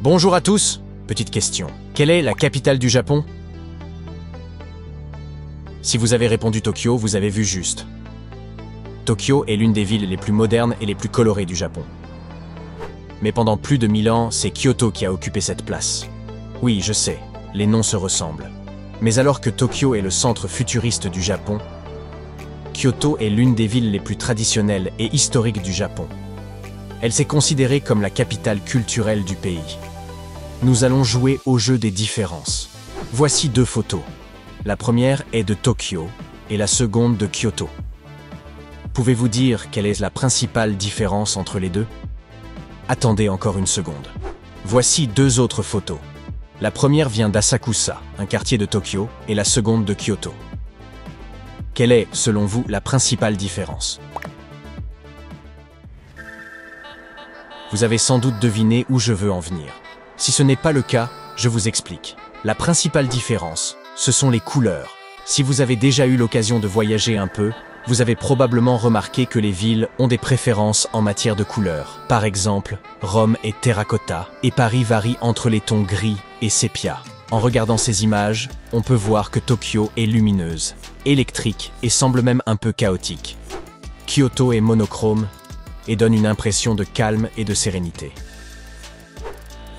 Bonjour à tous. Petite question. Quelle est la capitale du Japon? Si vous avez répondu Tokyo, vous avez vu juste. Tokyo est l'une des villes les plus modernes et les plus colorées du Japon. Mais pendant plus de 1000 ans, c'est Kyoto qui a occupé cette place. Oui, je sais, les noms se ressemblent. Mais alors que Tokyo est le centre futuriste du Japon, Kyoto est l'une des villes les plus traditionnelles et historiques du Japon. Elle s'est considérée comme la capitale culturelle du pays. Nous allons jouer au jeu des différences. Voici 2 photos. La première est de Tokyo et la seconde de Kyoto. Pouvez-vous dire quelle est la principale différence entre les deux? Attendez encore une seconde. Voici 2 autres photos. La première vient d'Asakusa, un quartier de Tokyo, et la seconde de Kyoto. Quelle est, selon vous, la principale différence? Vous avez sans doute deviné où je veux en venir. Si ce n'est pas le cas, je vous explique. La principale différence, ce sont les couleurs. Si vous avez déjà eu l'occasion de voyager un peu, vous avez probablement remarqué que les villes ont des préférences en matière de couleurs. Par exemple, Rome est terracotta et Paris varie entre les tons gris et sépia. En regardant ces images, on peut voir que Tokyo est lumineuse, électrique et semble même un peu chaotique. Kyoto est monochrome et donne une impression de calme et de sérénité.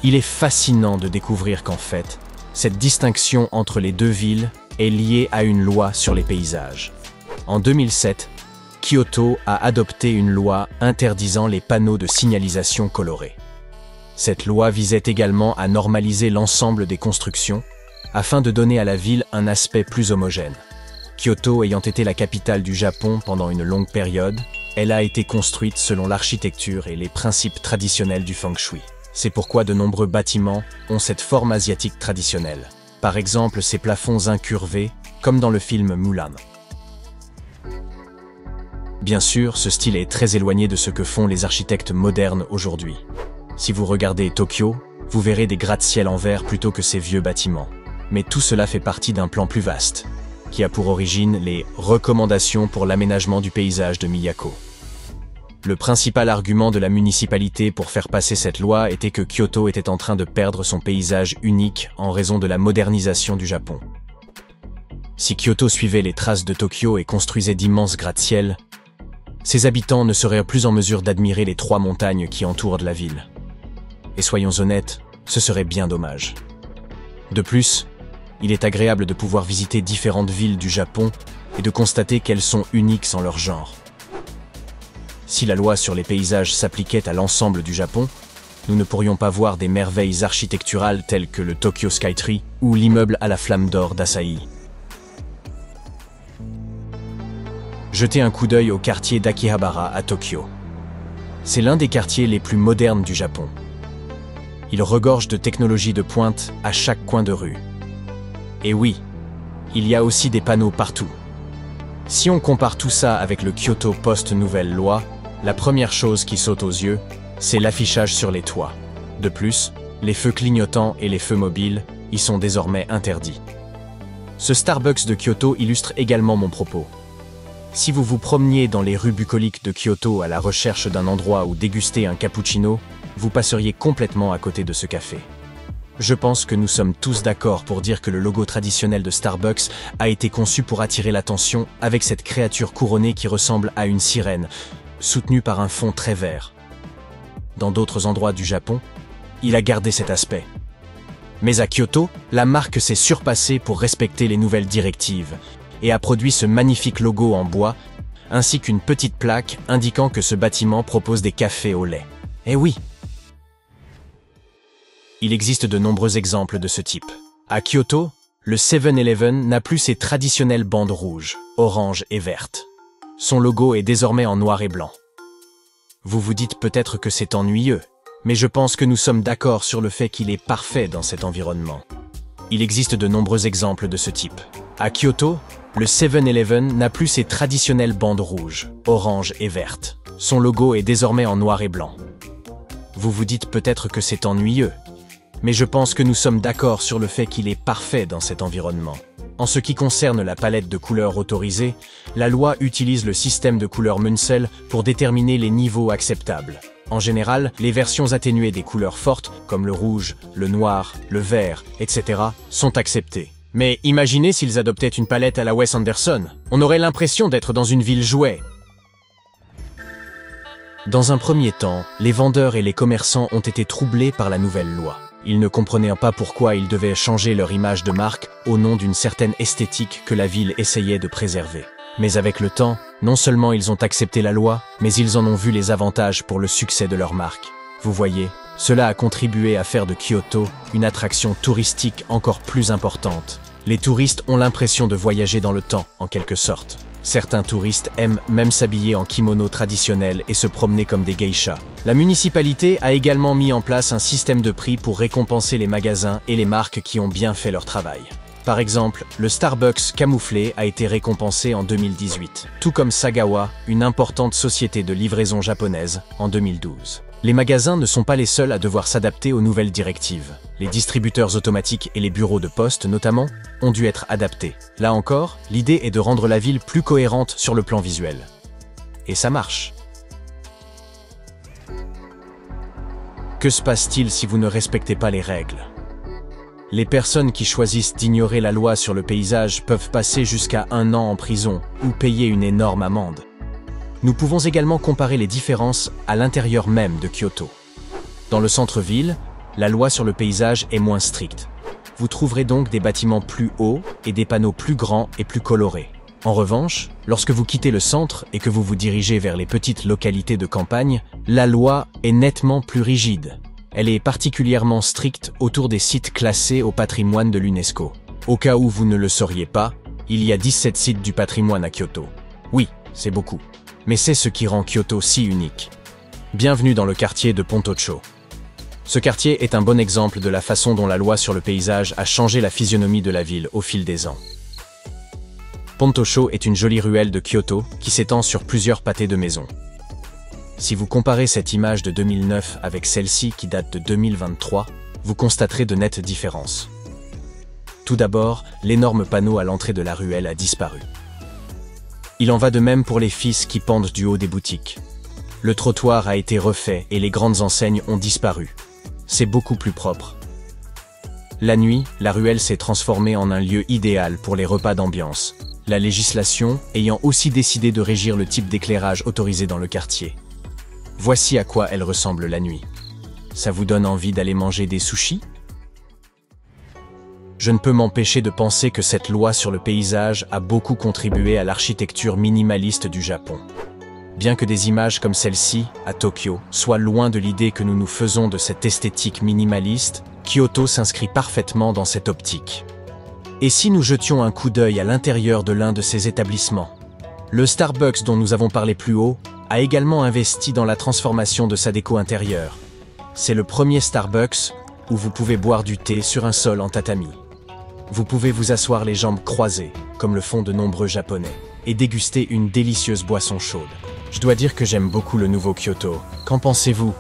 Il est fascinant de découvrir qu'en fait, cette distinction entre les 2 villes est liée à une loi sur les paysages. En 2007, Kyoto a adopté une loi interdisant les panneaux de signalisation colorés. Cette loi visait également à normaliser l'ensemble des constructions afin de donner à la ville un aspect plus homogène. Kyoto ayant été la capitale du Japon pendant une longue période, elle a été construite selon l'architecture et les principes traditionnels du feng shui. C'est pourquoi de nombreux bâtiments ont cette forme asiatique traditionnelle. Par exemple, ces plafonds incurvés, comme dans le film Mulan. Bien sûr, ce style est très éloigné de ce que font les architectes modernes aujourd'hui. Si vous regardez Tokyo, vous verrez des gratte-ciel en verre plutôt que ces vieux bâtiments. Mais tout cela fait partie d'un plan plus vaste, qui a pour origine les recommandations pour l'aménagement du paysage de Miyako. Le principal argument de la municipalité pour faire passer cette loi était que Kyoto était en train de perdre son paysage unique en raison de la modernisation du Japon. Si Kyoto suivait les traces de Tokyo et construisait d'immenses gratte-ciel, ses habitants ne seraient plus en mesure d'admirer les 3 montagnes qui entourent la ville. Et soyons honnêtes, ce serait bien dommage. De plus, il est agréable de pouvoir visiter différentes villes du Japon et de constater qu'elles sont uniques en leur genre. Si la loi sur les paysages s'appliquait à l'ensemble du Japon, nous ne pourrions pas voir des merveilles architecturales telles que le Tokyo Skytree ou l'immeuble à la flamme d'or d'Asahi. Jetez un coup d'œil au quartier d'Akihabara à Tokyo. C'est l'un des quartiers les plus modernes du Japon. Il regorge de technologies de pointe à chaque coin de rue. Et oui, il y a aussi des panneaux partout. Si on compare tout ça avec le Kyoto post-nouvelle loi, la première chose qui saute aux yeux, c'est l'affichage sur les toits. De plus, les feux clignotants et les feux mobiles y sont désormais interdits. Ce Starbucks de Kyoto illustre également mon propos. Si vous vous promeniez dans les rues bucoliques de Kyoto à la recherche d'un endroit où déguster un cappuccino, vous passeriez complètement à côté de ce café. Je pense que nous sommes tous d'accord pour dire que le logo traditionnel de Starbucks a été conçu pour attirer l'attention avec cette créature couronnée qui ressemble à une sirène, soutenue par un fond très vert. Dans d'autres endroits du Japon, il a gardé cet aspect. Mais à Kyoto, la marque s'est surpassée pour respecter les nouvelles directives et a produit ce magnifique logo en bois, ainsi qu'une petite plaque indiquant que ce bâtiment propose des cafés au lait. Eh oui! Il existe de nombreux exemples de ce type. À Kyoto, le 7-Eleven n'a plus ses traditionnelles bandes rouges, oranges et vertes. Son logo est désormais en noir et blanc. Vous vous dites peut-être que c'est ennuyeux, mais je pense que nous sommes d'accord sur le fait qu'il est parfait dans cet environnement. Il existe de nombreux exemples de ce type. À Kyoto, le 7-Eleven n'a plus ses traditionnelles bandes rouges, oranges et vertes. Son logo est désormais en noir et blanc. Vous vous dites peut-être que c'est ennuyeux, mais je pense que nous sommes d'accord sur le fait qu'il est parfait dans cet environnement. En ce qui concerne la palette de couleurs autorisée, la loi utilise le système de couleurs Munsell pour déterminer les niveaux acceptables. En général, les versions atténuées des couleurs fortes, comme le rouge, le noir, le vert, etc., sont acceptées. Mais imaginez s'ils adoptaient une palette à la Wes Anderson. On aurait l'impression d'être dans une ville jouet. Dans un premier temps, les vendeurs et les commerçants ont été troublés par la nouvelle loi. Ils ne comprenaient pas pourquoi ils devaient changer leur image de marque au nom d'une certaine esthétique que la ville essayait de préserver. Mais avec le temps, non seulement ils ont accepté la loi, mais ils en ont vu les avantages pour le succès de leur marque. Vous voyez, cela a contribué à faire de Kyoto une attraction touristique encore plus importante. Les touristes ont l'impression de voyager dans le temps, en quelque sorte. Certains touristes aiment même s'habiller en kimono traditionnel et se promener comme des geishas. La municipalité a également mis en place un système de prix pour récompenser les magasins et les marques qui ont bien fait leur travail. Par exemple, le Starbucks camouflé a été récompensé en 2018, tout comme Sagawa, une importante société de livraison japonaise, en 2012. Les magasins ne sont pas les seuls à devoir s'adapter aux nouvelles directives. Les distributeurs automatiques et les bureaux de poste, notamment, ont dû être adaptés. Là encore, l'idée est de rendre la ville plus cohérente sur le plan visuel. Et ça marche. Que se passe-t-il si vous ne respectez pas les règles ? Les personnes qui choisissent d'ignorer la loi sur le paysage peuvent passer jusqu'à 1 an en prison ou payer une énorme amende. Nous pouvons également comparer les différences à l'intérieur même de Kyoto. Dans le centre-ville, la loi sur le paysage est moins stricte. Vous trouverez donc des bâtiments plus hauts et des panneaux plus grands et plus colorés. En revanche, lorsque vous quittez le centre et que vous vous dirigez vers les petites localités de campagne, la loi est nettement plus rigide. Elle est particulièrement stricte autour des sites classés au patrimoine de l'UNESCO. Au cas où vous ne le sauriez pas, il y a 17 sites du patrimoine à Kyoto. Oui, c'est beaucoup. Mais c'est ce qui rend Kyoto si unique. Bienvenue dans le quartier de Pontocho. Ce quartier est un bon exemple de la façon dont la loi sur le paysage a changé la physionomie de la ville au fil des ans. Pontocho est une jolie ruelle de Kyoto qui s'étend sur plusieurs pâtés de maisons. Si vous comparez cette image de 2009 avec celle-ci qui date de 2023, vous constaterez de nettes différences. Tout d'abord, l'énorme panneau à l'entrée de la ruelle a disparu. Il en va de même pour les fils qui pendent du haut des boutiques. Le trottoir a été refait et les grandes enseignes ont disparu. C'est beaucoup plus propre. La nuit, la ruelle s'est transformée en un lieu idéal pour les repas d'ambiance, la législation ayant aussi décidé de régir le type d'éclairage autorisé dans le quartier. Voici à quoi elle ressemble la nuit. Ça vous donne envie d'aller manger des sushis ? Je ne peux m'empêcher de penser que cette loi sur le paysage a beaucoup contribué à l'architecture minimaliste du Japon. Bien que des images comme celle-ci, à Tokyo, soient loin de l'idée que nous nous faisons de cette esthétique minimaliste, Kyoto s'inscrit parfaitement dans cette optique. Et si nous jetions un coup d'œil à l'intérieur de l'un de ces établissements ? Le Starbucks dont nous avons parlé plus haut a également investi dans la transformation de sa déco intérieure. C'est le premier Starbucks où vous pouvez boire du thé sur un sol en tatami. Vous pouvez vous asseoir les jambes croisées, comme le font de nombreux Japonais, et déguster une délicieuse boisson chaude. Je dois dire que j'aime beaucoup le nouveau Kyoto. Qu'en pensez-vous ?